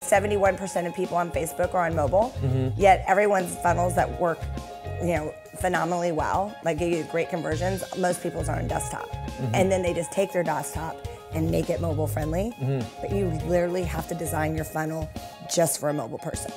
71% of people on Facebook are on mobile, yet everyone's funnels that work, phenomenally well, like give you great conversions, most people's are on desktop. And then they just take their desktop and make it mobile friendly. But you literally have to design your funnel just for a mobile person.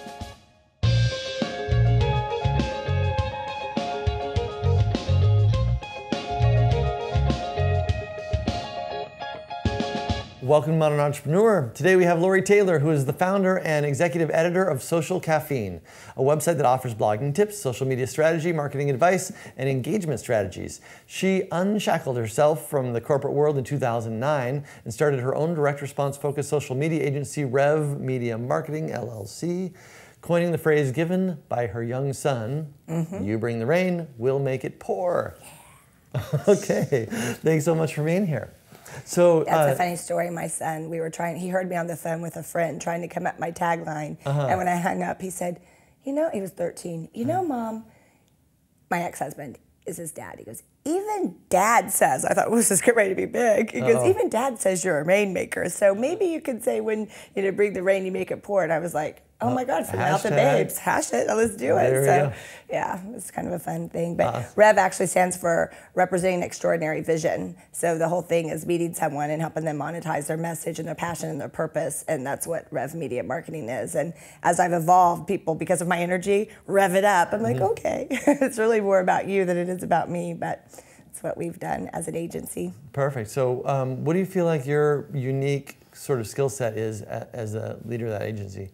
Welcome to Modern Entrepreneur. Today we have Lori Taylor, who is the founder and executive editor of Social Caffeine, a website that offers blogging tips, social media strategy, marketing advice, and engagement strategies. She unshackled herself from the corporate world in 2009 and started her own direct response focused social media agency, Rev Media Marketing, LLC, coining the phrase given by her young son, "You bring the rain, we'll make it pour." Okay, thanks so much for being here. So that's a funny story. My son, he heard me on the phone with a friend trying to come up my tagline. And when I hung up, he said, he was 13, Mom, my ex-husband is his dad. He goes, even Dad says, I thought, well, this is getting ready to be big. He goes, even Dad says you're a rainmaker. So maybe you could say when you bring the rain, you make it pour. And I was like, oh my God, from Mouth of Babes, hash it, let's do it. So yeah, it's kind of a fun thing. But Rev actually stands for representing extraordinary vision. So the whole thing is meeting someone and helping them monetize their message and their passion and their purpose. And that's what Rev Media Marketing is. And as I've evolved, people, because of my energy, rev it up. I'm like, okay, it's really more about you than it is about me. But it's what we've done as an agency. Perfect. So what do you feel like your unique sort of skill set is as a leader of that agency?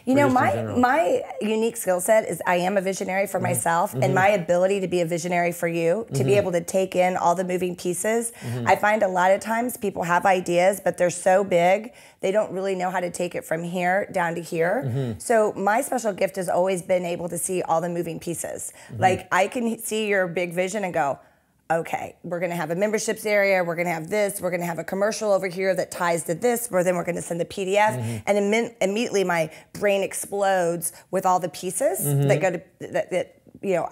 My unique skill set is I am a visionary for myself, and my ability to be a visionary for you, to be able to take in all the moving pieces. I find a lot of times people have ideas, but they're so big, they don't really know how to take it from here down to here. So my special gift has always been able to see all the moving pieces. Like I can see your big vision and go, okay, we're gonna have a memberships area, we're gonna have this, we're gonna have a commercial over here that ties to this, where then we're gonna send the PDF, and immediately my brain explodes with all the pieces that go to, that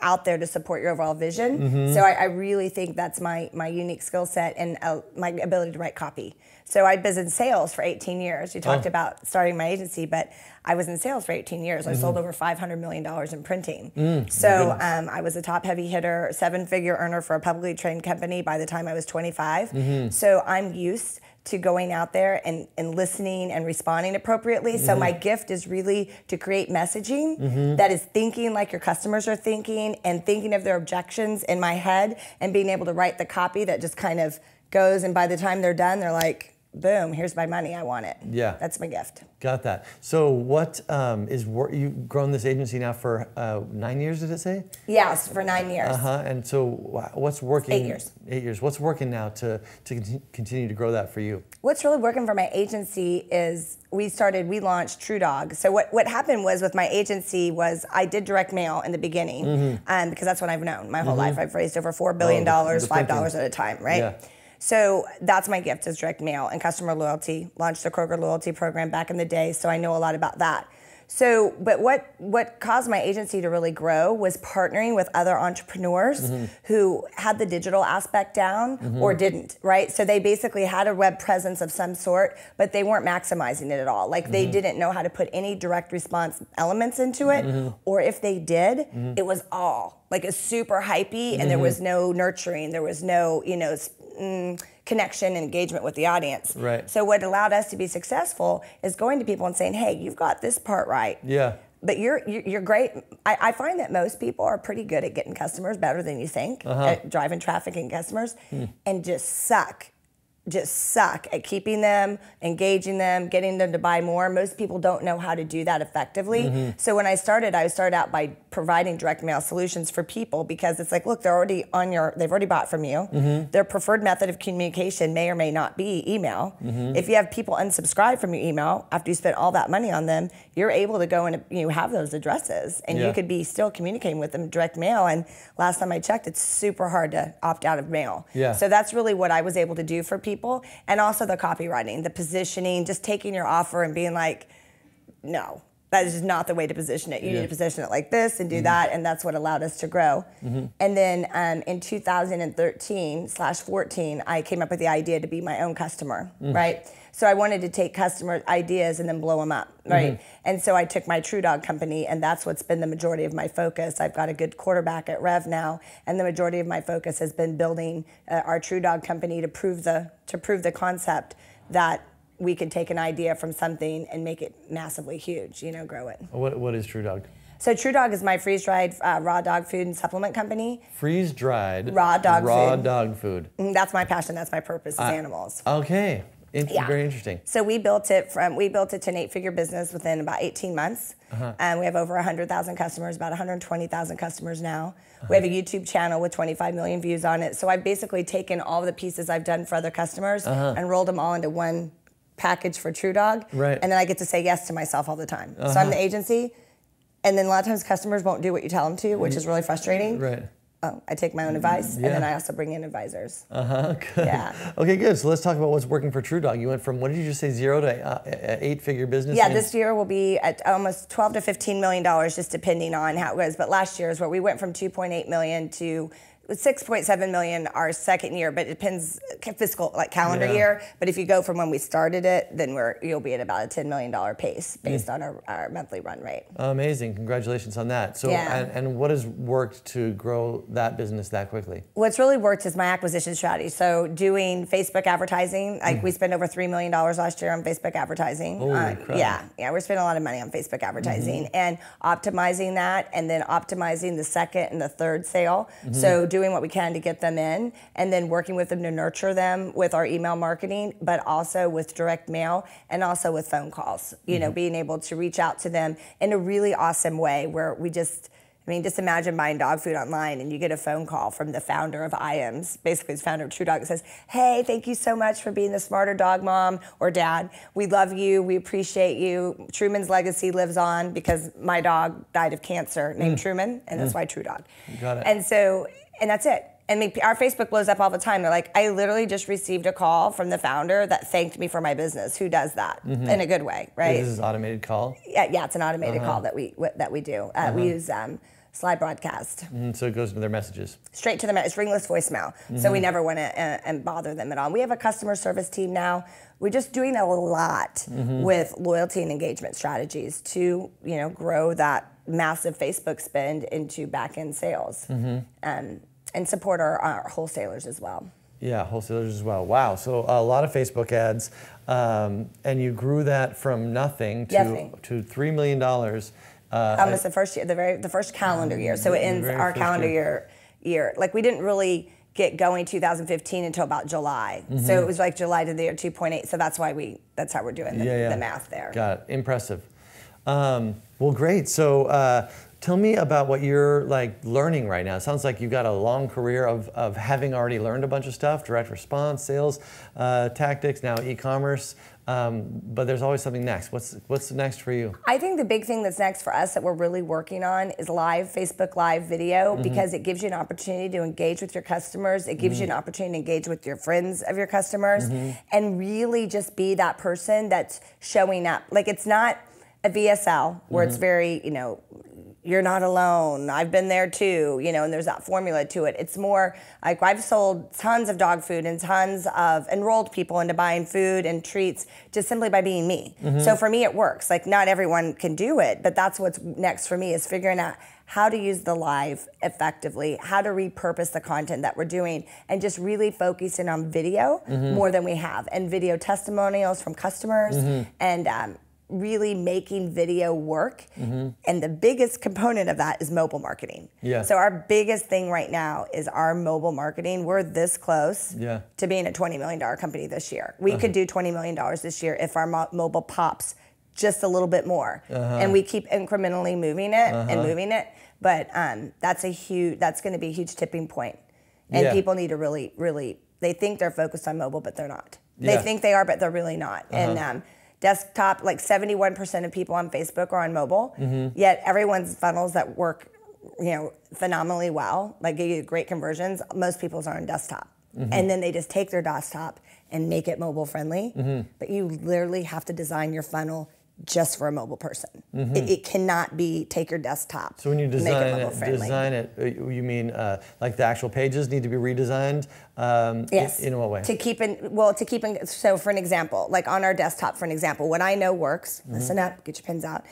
out there to support your overall vision. So I really think that's my unique skill set and my ability to write copy. So I was in sales for 18 years. You talked about starting my agency, but I was in sales for 18 years. I sold over $500 million in printing. So I was a top heavy hitter, 7-figure earner for a publicly traded company by the time I was 25. So I'm used to going out there and listening and responding appropriately. So my gift is really to create messaging that is thinking like your customers are thinking and thinking of their objections in my head and being able to write the copy that just kind of goes, and by the time they're done, they're like, boom, here's my money, I want it. Yeah. That's my gift. Got that. So what you've grown this agency now for 9 years, did it say? Yes, for 9 years. And so what's working? 8 years. 8 years. What's working now to continue to grow that for you? What's really working for my agency is we launched True Dog. So what happened was with my agency was I did direct mail in the beginning because that's what I've known my whole life. I've raised over $4 billion, $5 at a time, right? Yeah. So that's my gift, is direct mail and customer loyalty. Launched the Kroger loyalty program back in the day, so I know a lot about that. So, but what caused my agency to really grow was partnering with other entrepreneurs who had the digital aspect down or didn't, right? So they basically had a web presence of some sort, but they weren't maximizing it at all. Like they didn't know how to put any direct response elements into it, or if they did, it was all like a super hypey, and there was no nurturing, there was no, connection and engagement with the audience. Right. So what allowed us to be successful is going to people and saying, hey, you've got this part right. Yeah. But you're great. I find that most people are pretty good at getting customers, better than you think, at driving traffic and customers, and just suck at keeping them, engaging them, getting them to buy more. Most people don't know how to do that effectively. So when I started out by providing direct mail solutions for people, because it's like, look, they've already bought from you. Their preferred method of communication may or may not be email. If you have people unsubscribe from your email after you spent all that money on them, you're able to go and have those addresses, and you could be still communicating with them direct mail. And last time I checked, it's super hard to opt out of mail. So that's really what I was able to do for people. And also the copywriting, the positioning, just taking your offer and being like, no, That is just not the way to position it. You need to position it like this and do that, and that's what allowed us to grow. And then in 2013/14, I came up with the idea to be my own customer, right? So I wanted to take customer ideas and then blow them up, right? And so I took my TrueDog company, and that's what's been the majority of my focus. I've got a good quarterback at Rev now, and the majority of my focus has been building our TrueDog company to prove the concept that we could take an idea from something and make it massively huge, grow it. What is TrueDog? So TrueDog is my freeze-dried raw dog food and supplement company. Freeze-dried raw dog food. That's my passion. That's my purpose is animals. Okay. Very interesting. So we built it to an 8-figure business within about 18 months. And we have over 100,000 customers, about 120,000 customers now. We have a YouTube channel with 25 million views on it. So I've basically taken all the pieces I've done for other customers and rolled them all into one package for TrueDog. Right. And then I get to say yes to myself all the time. So I'm the agency, and then a lot of times customers won't do what you tell them to, which is really frustrating. Right. I take my own advice, and then I also bring in advisors. Good. Yeah. Okay, good. So let's talk about what's working for TrueDog. You went from, what did you just say, 0 to 8-figure business? Yeah, this year will be at almost $12 to $15 million, just depending on how it goes. But last year is where we went from 2.8 million to 6.7 million our second year, but it depends fiscal calendar year. But if you go from when we started it, then you'll be at about a $10 million pace based on our monthly run rate. Amazing! Congratulations on that. So, and what has worked to grow that business that quickly? What's really worked is my acquisition strategy. So doing Facebook advertising, we spent over $3 million last year on Facebook advertising. Holy crap. Yeah, we're spending a lot of money on Facebook advertising and optimizing that, and then optimizing the second and the third sale. So doing what we can to get them in, and then working with them to nurture them with our email marketing, but also with direct mail and also with phone calls. Being able to reach out to them in a really awesome way where we just imagine buying dog food online and you get a phone call from the founder of IAMS, basically the founder of TrueDog, that says, "Hey, thank you so much for being the smarter dog mom or dad. We love you, we appreciate you. Truman's legacy lives on because my dog died of cancer named Truman, and that's why TrueDog." Got it. And that's it. Our Facebook blows up all the time. They're like, "I literally just received a call from the founder that thanked me for my business." Who does that in a good way, right? This is an automated call? Yeah, it's an automated call that we do. We use slide broadcast. So it goes to their messages. Straight to them. It's ringless voicemail. So we never want to bother them at all. We have a customer service team now. We're just doing a lot with loyalty and engagement strategies to grow that massive Facebook spend into back-end sales and support our wholesalers as well. Yeah, wholesalers as well. Wow, so a lot of Facebook ads, and you grew that from nothing to $3 million. Almost the first year, the first calendar year. So it ends our calendar year. Like we didn't really get going 2015 until about July. So it was like July to the year 2.8. So that's how we're doing the math there. Got it. Impressive. Well, great. So tell me about what you're learning right now. It sounds like you've got a long career of having already learned a bunch of stuff: direct response, sales tactics, now e-commerce. But there's always something next. What's next for you? I think the big thing that's next for us that we're really working on is Facebook Live video, because it gives you an opportunity to engage with your customers. It gives you an opportunity to engage with your friends of your customers and really just be that person that's showing up. Like, it's not a VSL where it's very, you're not alone. I've been there too, and there's that formula to it. It's more like I've sold tons of dog food and tons of enrolled people into buying food and treats just simply by being me. So for me, it works. Like, not everyone can do it, but that's what's next for me, is figuring out how to use the live effectively, how to repurpose the content that we're doing, and just really focusing on video more than we have, and video testimonials from customers, and really making video work. And the biggest component of that is mobile marketing. So our biggest thing right now is our mobile marketing. We're this close to being a $20 million company this year. We could do $20 million this year if our mobile pops just a little bit more. And we keep incrementally moving it and moving it. But that's going to be a huge tipping point. And people need to really, they think they're focused on mobile, but they're not. They think they are, but they're really not. And desktop, like 71% of people on Facebook are on mobile, yet everyone's funnels that work, phenomenally well, like give you great conversions, most people's are on desktop. And then they just take their desktop and make it mobile friendly. But you literally have to design your funnel just for a mobile person. It cannot be take your desktop. So when you and make design it, you mean like the actual pages need to be redesigned? Yes. In what way? To keep in, so for an example, like on our desktop, for an example, what I know works, listen up, get your pens out,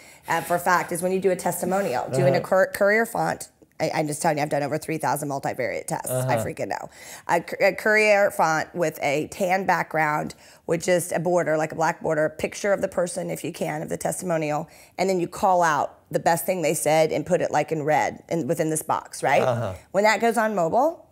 for a fact, is when you do a testimonial, doing a courier font. I'm just telling you, I've done over 3,000 multivariate tests. I freaking know. A courier font with a tan background with just a border, like a black border, picture of the person, if you can, of the testimonial, and then you call out the best thing they said and put it like in red within this box, right? When that goes on mobile,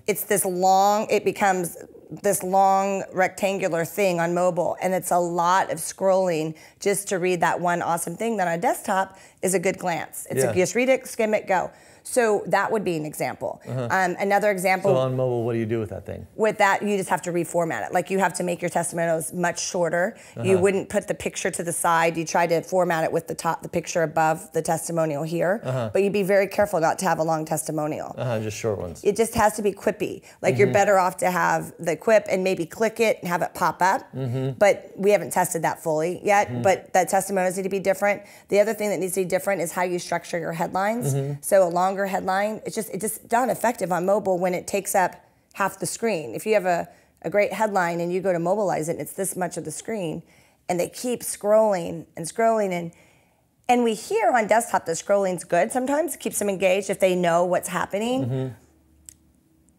it's this long, it becomes this long rectangular thing on mobile, and it's a lot of scrolling just to read that one awesome thing that on a desktop is a good glance. It's just read it, skim it, go. So that would be an example. Another example. So on mobile, what do you do with that thing? With that, you just have to reformat it. Like you have to make your testimonials much shorter. You wouldn't put the picture to the side. You try to format it with the picture above the testimonial here. But you'd be very careful not to have a long testimonial. Just short ones. It just has to be quippy. Like you're better off to have the quip and maybe click it and have it pop up. But we haven't tested that fully yet. But the testimonials need to be different. The other thing that needs to be different is how you structure your headlines. So a longer headline, it's just not effective on mobile when it takes up half the screen. If you have a great headline and you go to mobilize it and it's this much of the screen and they keep scrolling and scrolling and we hear on desktop that scrolling's good sometimes, it keeps them engaged if they know what's happening.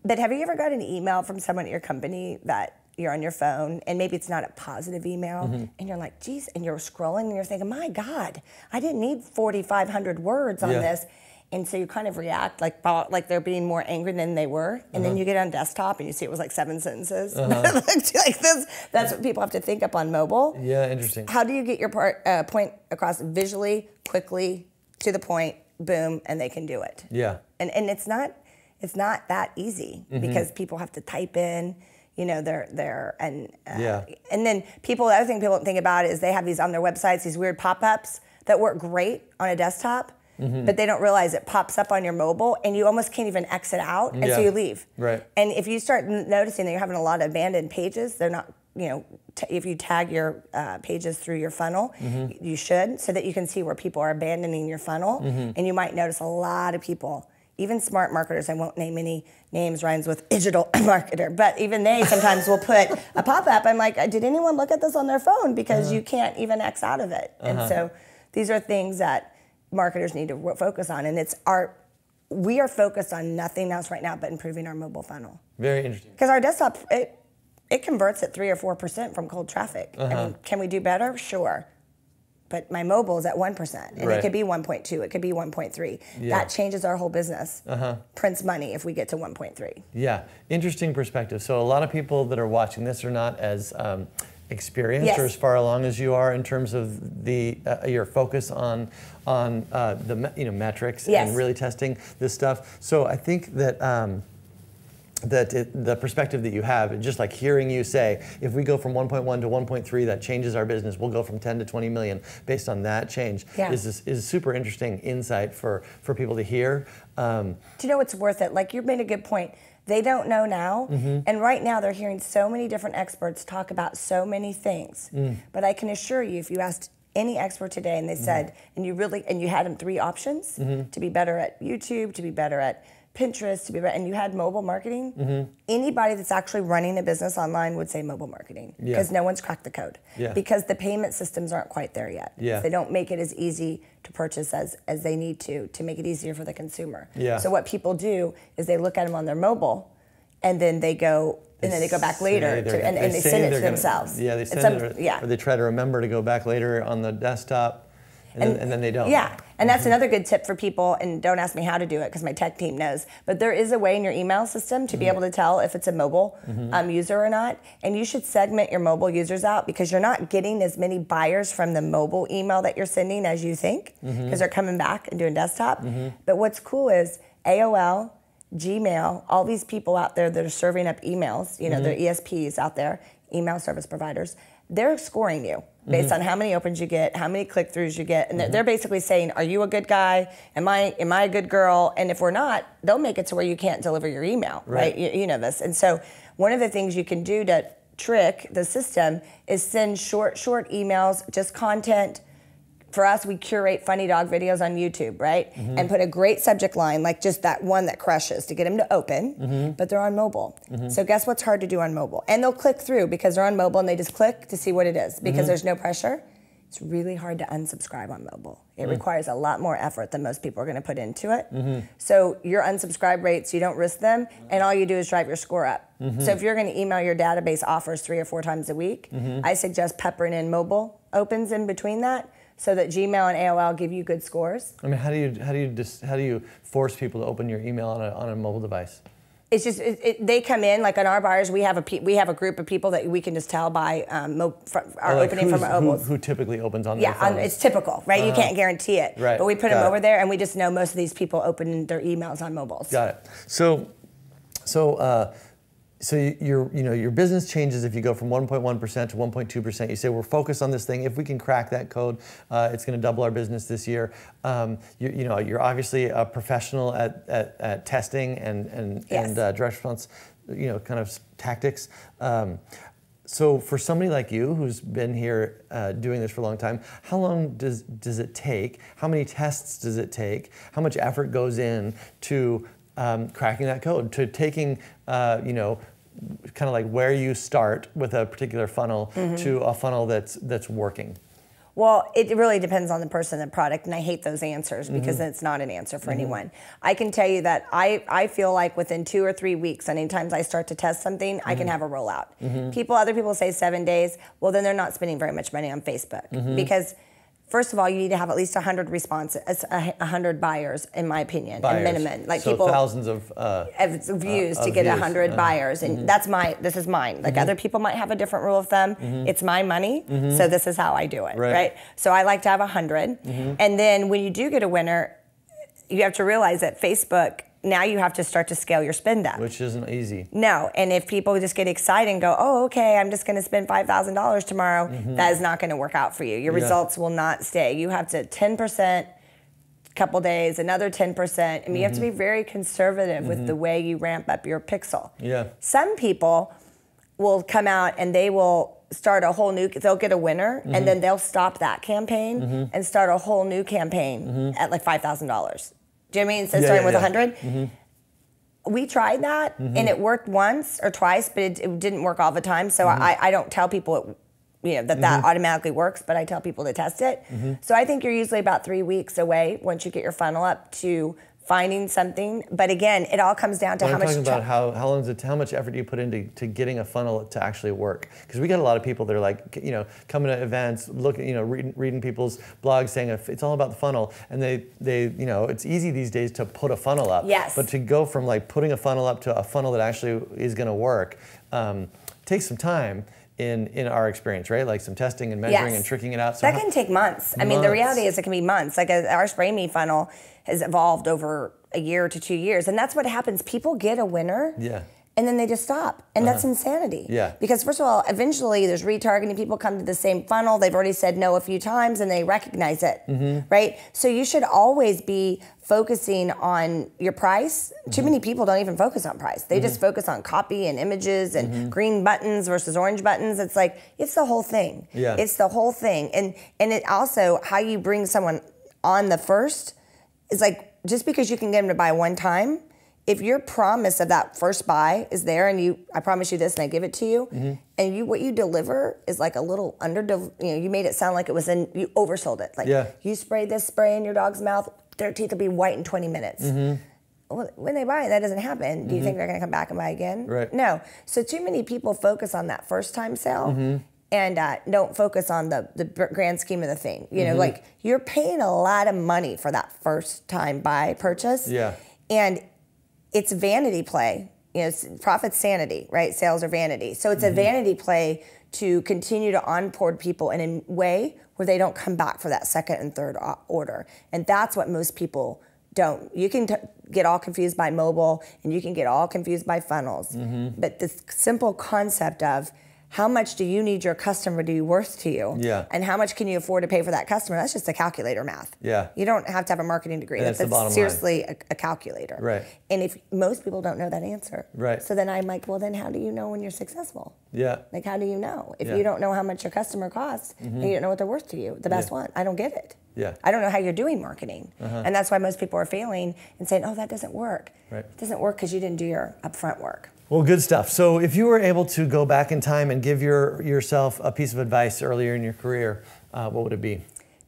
But have you ever got an email from someone at your company that you're on your phone and maybe it's not a positive email and you're like, geez, and you're scrolling and you're thinking, my God, I didn't need 4,500 words on this. And so you kind of react like they're being more angry than they were. And then you get on desktop and you see it was like 7 sentences. Like this, that's what people have to think up on mobile. Yeah, interesting. How do you get your point across visually, quickly, to the point, boom, and they can do it. Yeah. And it's not that easy because people have to type in, and then the other thing people don't think about is they have these on their websites, these weird pop-ups that work great on a desktop. But they don't realize it pops up on your mobile and you almost can't even exit out, and so you leave. Right. And if you start noticing that you're having a lot of abandoned pages, they're not, if you tag your pages through your funnel, you should, so that you can see where people are abandoning your funnel. And you might notice a lot of people, even smart marketers, I won't name any names, rhymes with digital marketer, but even they sometimes will put a pop-up. I'm like, did anyone look at this on their phone? Because you can't even X out of it. And so these are things that marketers need to focus on, and we are focused on nothing else right now but improving our mobile funnel. Very interesting. Because our desktop, it converts at 3 or 4% from cold traffic. I mean, can we do better? Sure. But my mobile is at 1%, and it could be 1.2, it could be 1.3. That changes our whole business. Prints money if we get to 1.3. Yeah, interesting perspective. So a lot of people that are watching this are not as experienced or as far along as you are in terms of the your focus on the metrics and really testing this stuff. So I think that the perspective that you have, just like hearing you say, if we go from 1.1 to 1.3, that changes our business. We'll go from 10 to 20 million based on that change. Is super interesting insight for people to hear. Do you know what's worth it? Like, you made a good point. They don't know now, and right now they're hearing so many different experts talk about so many things. But I can assure you, if you asked any expert today and they said, and you had them 3 options, to be better at YouTube, to be better at Pinterest, and you had mobile marketing, anybody that's actually running a business online would say mobile marketing, because no one's cracked the code. Because the payment systems aren't quite there yet. They don't make it as easy to purchase as they need to make it easier for the consumer. So what people do is they look at them on their mobile, and then they go back later, and they send it to themselves. They send it, or they try to remember to go back later on the desktop. And then they don't. And that's another good tip for people, and don't ask me how to do it because my tech team knows, but there is a way in your email system to be able to tell if it's a mobile user or not, and you should segment your mobile users out, because you're not getting as many buyers from the mobile email that you're sending as you think, because they're coming back and doing desktop. But what's cool is AOL, Gmail, all these people out there that are serving up emails, they're ESPs out there, email service providers, they're scoring you based on how many opens you get, how many click-throughs you get, and they're basically saying, are you a good guy? Am I a good girl? And if we're not, they'll make it to where you can't deliver your email, right? You know this. And so one of the things you can do to trick the system is send short emails, just content, for us, we curate funny dog videos on YouTube, right? And put a great subject line, like just that one that crushes to get them to open, but they're on mobile. So guess what's hard to do on mobile? And they'll click through because they're on mobile and they just click to see what it is because there's no pressure. It's really hard to unsubscribe on mobile. It requires a lot more effort than most people are going to put into it. So your unsubscribe rates, you don't risk them, and all you do is drive your score up. So if you're going to email your database offers 3 or 4 times a week, I suggest peppering in mobile opens in between that so that Gmail and AOL give you good scores. I mean, how do you force people to open your email on a mobile device? It's just they come in like on our buyers. We have a group of people that we can just tell by our opening from our mobiles. Who typically opens on their phones? It's typical, right? You can't guarantee it, right. But we put them over there, and we just know most of these people open their emails on mobiles. Got it. So your business changes if you go from 1.1% to 1.2%. You say we're focused on this thing. If we can crack that code, it's going to double our business this year. You're obviously a professional at testing and direct response, kind of tactics. So for somebody like you who's been here doing this for a long time, how long does it take? How many tests does it take? How much effort goes in to cracking that code, to taking, kind of like where you start with a particular funnel to a funnel that's working? Well, it really depends on the person and product, and I hate those answers because it's not an answer for anyone. I can tell you that I feel like within 2 or 3 weeks, anytime I start to test something, I can have a rollout. Other people say 7 days. Well, then they're not spending very much money on Facebook because, first of all, you need to have at least 100 responses, 100 buyers, in my opinion, a minimum. Like so people, thousands of views to get 100 buyers, and this is mine. Like other people might have a different rule of thumb. It's my money, so this is how I do it, right? So I like to have 100, and then when you do get a winner, you have to realize that Facebook. Now you have to start to scale your spend up. Which isn't easy. No, and if people just get excited and go, oh, okay, I'm just going to spend $5,000 tomorrow, that is not going to work out for you. Your results will not stay. You have to 10%, couple days, another 10%. I mean, you have to be very conservative with the way you ramp up your pixel. Yeah. Some people will come out and they will start a whole new, they'll get a winner, and then they'll stop that campaign and start a whole new campaign at like $5,000. Do you know what I mean? Instead of starting with 100. We tried that, and it worked once or twice, but it didn't work all the time. So I don't tell people that automatically works, but I tell people to test it. So I think you're usually about 3 weeks away once you get your funnel up to finding something. But again, it all comes down to how much. I'm talking about how much effort do you put into getting a funnel to actually work? Because we got a lot of people that are like, coming to events, looking, reading people's blogs saying it's all about the funnel, and they it's easy these days to put a funnel up. Yes. But to go from like putting a funnel up to a funnel that actually is going to work takes some time. In our experience, right? Like some testing and measuring and tricking it out. So that can take months. I mean, the reality is it can be months. Like our Spray Me funnel has evolved over a year to 2 years. And that's what happens. People get a winner. Yeah. And then they just stop. And that's insanity. Yeah. Because first of all, eventually there's retargeting. People come to the same funnel. They've already said no a few times and they recognize it, right? So you should always be focusing on your price. Too many people don't even focus on price. They just focus on copy and images and green buttons versus orange buttons. It's like, it's the whole thing. Yeah. It's the whole thing. And it also, how you bring someone on the first is like, just because you can get them to buy one time, if your promise of that first buy is there and I promise you this and I give it to you, and what you deliver is like a little you made it sound like you oversold it. Like you spray this spray in your dog's mouth, their teeth will be white in 20 minutes. Well, when they buy it, that doesn't happen. Do you think they're going to come back and buy again? Right. No. So too many people focus on that first time sale and don't focus on the grand scheme of the thing. Like you're paying a lot of money for that first time buy purchase. Yeah. And it's vanity play. Profit's sanity, right? Sales are vanity. So it's a vanity play to continue to onboard people in a way where they don't come back for that second and third order. And that's what most people don't. You can get all confused by mobile and you can get all confused by funnels. But this simple concept of how much do you need your customer to be worth to you? Yeah. And how much can you afford to pay for that customer? That's just a calculator math. Yeah. You don't have to have a marketing degree. That's the bottom seriously a calculator. Right. And if most people don't know that answer. Right. So then I'm like, well, then how do you know when you're successful? Yeah. Like, how do you know? If you don't know how much your customer costs and you don't know what they're worth to you, the best one, I don't get it. Yeah. I don't know how you're doing marketing. And that's why most people are failing and saying, oh, that doesn't work. Right. It doesn't work because you didn't do your upfront work. Well, good stuff. So if you were able to go back in time and give yourself a piece of advice earlier in your career, what would it be?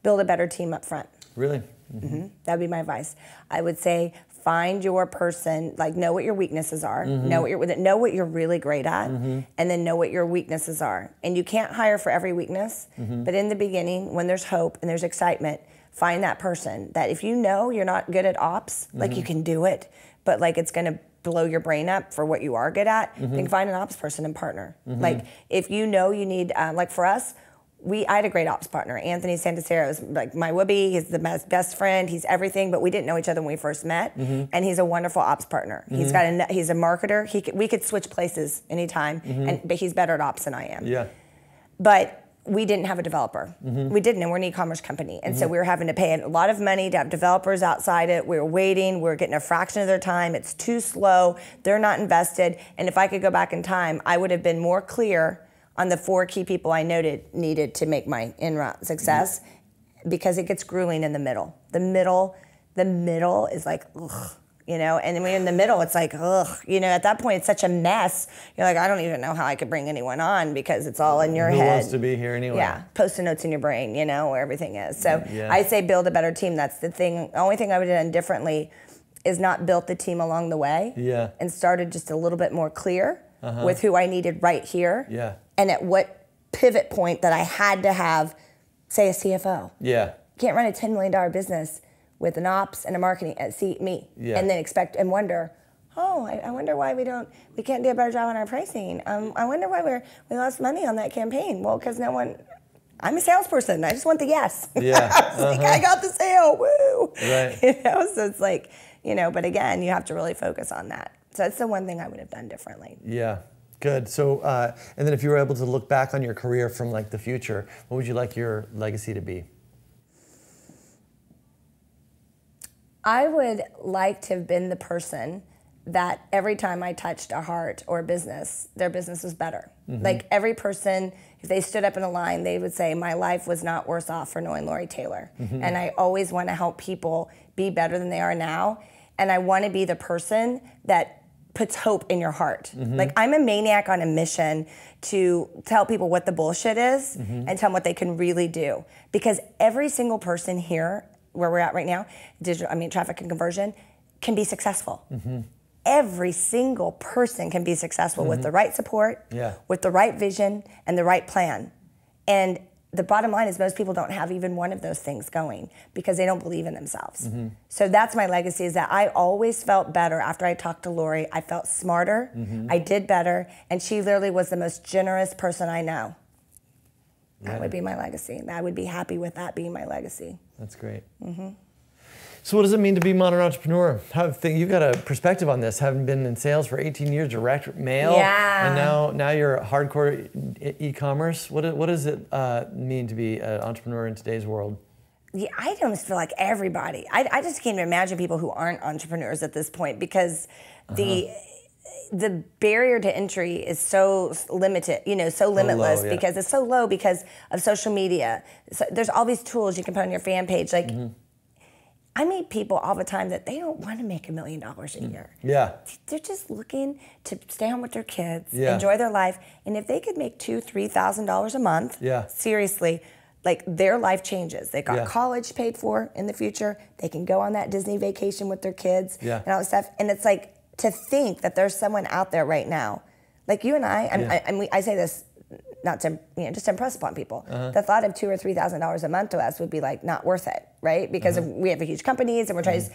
Build a better team up front. Really? That would be my advice. I would say find your person, like know what your weaknesses are, know what you're really great at, and then know what your weaknesses are. And you can't hire for every weakness, but in the beginning, when there's hope and there's excitement, find that person that if you know you're not good at ops, like you can do it, but like it's gonna blow your brain up for what you are good at, then find an ops person and partner. Like if you know you need, like for us, I had a great ops partner. Anthony Santasero is like my whoopee. He's the best friend. He's everything, but we didn't know each other when we first met. And he's a wonderful ops partner. He's a marketer. We could switch places anytime, but he's better at ops than I am. Yeah. But we didn't have a developer. We didn't, and we're an e-commerce company. And so we were having to pay a lot of money to have developers outside it. We were waiting, we were getting a fraction of their time. It's too slow, they're not invested. And if I could go back in time, I would have been more clear on the 4 key people I needed to make my in-route success, because it gets grueling in the middle. The middle is like, ugh. You know, and when you're in the middle, it's like, ugh, you know, at that point, it's such a mess. You're like, I don't even know how I could bring anyone on because it's all in your head. Who wants to be here anyway? Yeah, Post-it notes in your brain, you know, where everything is. So I say build a better team. That's the thing. The only thing I would have done differently is not built the team along the way and started just a little bit more clear with who I needed right here and at what pivot point that I had to have, say, a CFO. Yeah. You can't run a $10 million business with an ops and a marketing, and then expect and wonder, oh, I wonder why we can't do a better job on our pricing. I wonder why we lost money on that campaign. Well, because I'm a salesperson. I just want the yes. Yeah. I got the sale. Woo. Right. You know, so it's like, you know, but again, you have to really focus on that. So that's the one thing I would have done differently. Yeah. Good. So, and then if you were able to look back on your career from like the future, what would you like your legacy to be? I would like to have been the person that every time I touched a heart or a business, their business was better. Like every person, if they stood up in a line, they would say, my life was not worse off for knowing Lori Taylor. And I always want to help people be better than they are now. And I want to be the person that puts hope in your heart. Like I'm a maniac on a mission to tell people what the bullshit is and tell them what they can really do. Because every single person here, where we're at right now, traffic and conversion, can be successful. Every single person can be successful with the right support, with the right vision, and the right plan. And the bottom line is most people don't have even one of those things going because they don't believe in themselves. So that's my legacy, is that I always felt better after I talked to Lori. I felt smarter, I did better, and she literally was the most generous person I know. That would be my legacy. I would be happy with that being my legacy. That's great. So what does it mean to be a modern entrepreneur? You've got a perspective on this, having been in sales for 18 years, direct mail, and now you're hardcore e-commerce. What does it mean to be an entrepreneur in today's world? Yeah, I almost feel like everybody. I just can't imagine people who aren't entrepreneurs at this point, because the barrier to entry is so limited, so limitless, because it's so low because of social media. So there's all these tools you can put on your fan page. Like, I meet people all the time that they don't want to make $1 million a year. Yeah. They're just looking to stay home with their kids, enjoy their life. And if they could make $2,000, $3,000 a month, seriously, like their life changes. They got college paid for in the future. They can go on that Disney vacation with their kids and all that stuff. And it's like, to think that there's someone out there right now, like you and I say this not to, just to impress upon people. The thought of $2,000 or $3,000 a month to us would be like not worth it, right? Because we have huge companies and we're trying to.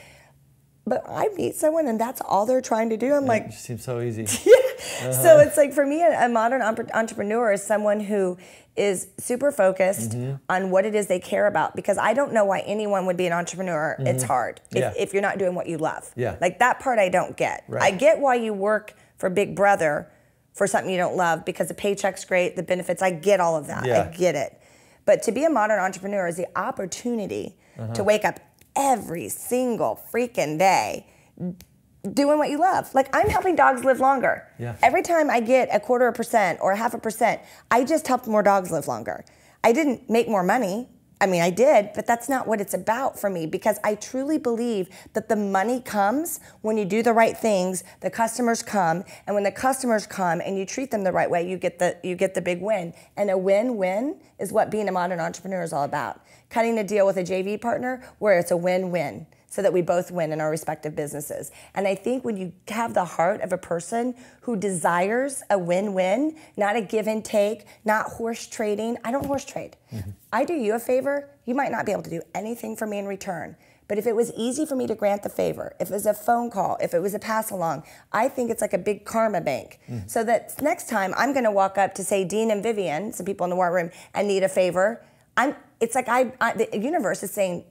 But I meet someone and that's all they're trying to do. I'm like, it just seems so easy. So it's like, for me, a modern entrepreneur is someone who is super focused on what it is they care about, because I don't know why anyone would be an entrepreneur. It's hard if you're not doing what you love. Like that part I don't get. I get why you work for Big Brother for something you don't love because the paycheck's great, the benefits, I get all of that, I get it. But to be a modern entrepreneur is the opportunity to wake up every single freaking day doing what you love. Like, I'm helping dogs live longer. Every time I get 0.25% or 0.5%, I just helped more dogs live longer. I didn't make more money. I mean, I did, but that's not what it's about for me, because I truly believe that the money comes when you do the right things, the customers come, and when the customers come and you treat them the right way, you get the big win. And a win-win is what being a modern entrepreneur is all about. Cutting a deal with a JV partner where it's a win-win, so that we both win in our respective businesses. And I think when you have the heart of a person who desires a win-win, not a give and take, not horse trading. I don't horse trade. I do you a favor, you might not be able to do anything for me in return. But if it was easy for me to grant the favor, if it was a phone call, if it was a pass along, I think it's like a big karma bank. So that next time I'm gonna walk up to, say, Dean and Vivian, some people in the war room, and need a favor, it's like the universe is saying,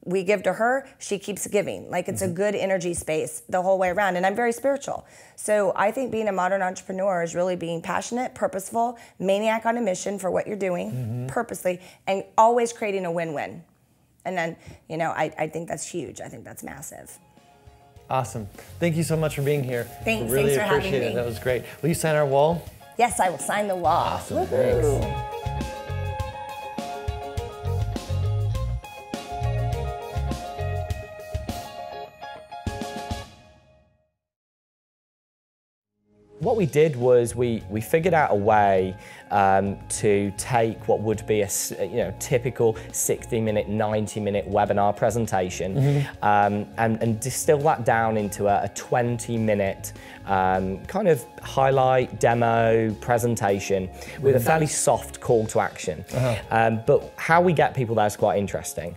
we give to her, she keeps giving. Like, it's a good energy space the whole way around. And I'm very spiritual. So I think being a modern entrepreneur is really being passionate, purposeful, maniac on a mission for what you're doing, purposely, and always creating a win-win. And then, you know, I think that's huge. I think that's massive. Awesome. Thank you so much for being here. Thanks. Really Thanks for appreciate having it. me. That was great. Will you sign our wall? Yes, I will sign the wall. Awesome. Thanks. What we did was we figured out a way to take what would be a typical 60-minute, 90-minute webinar presentation and distill that down into a 20-minute kind of highlight, demo, presentation with a fairly soft call to action. But how we get people there is quite interesting.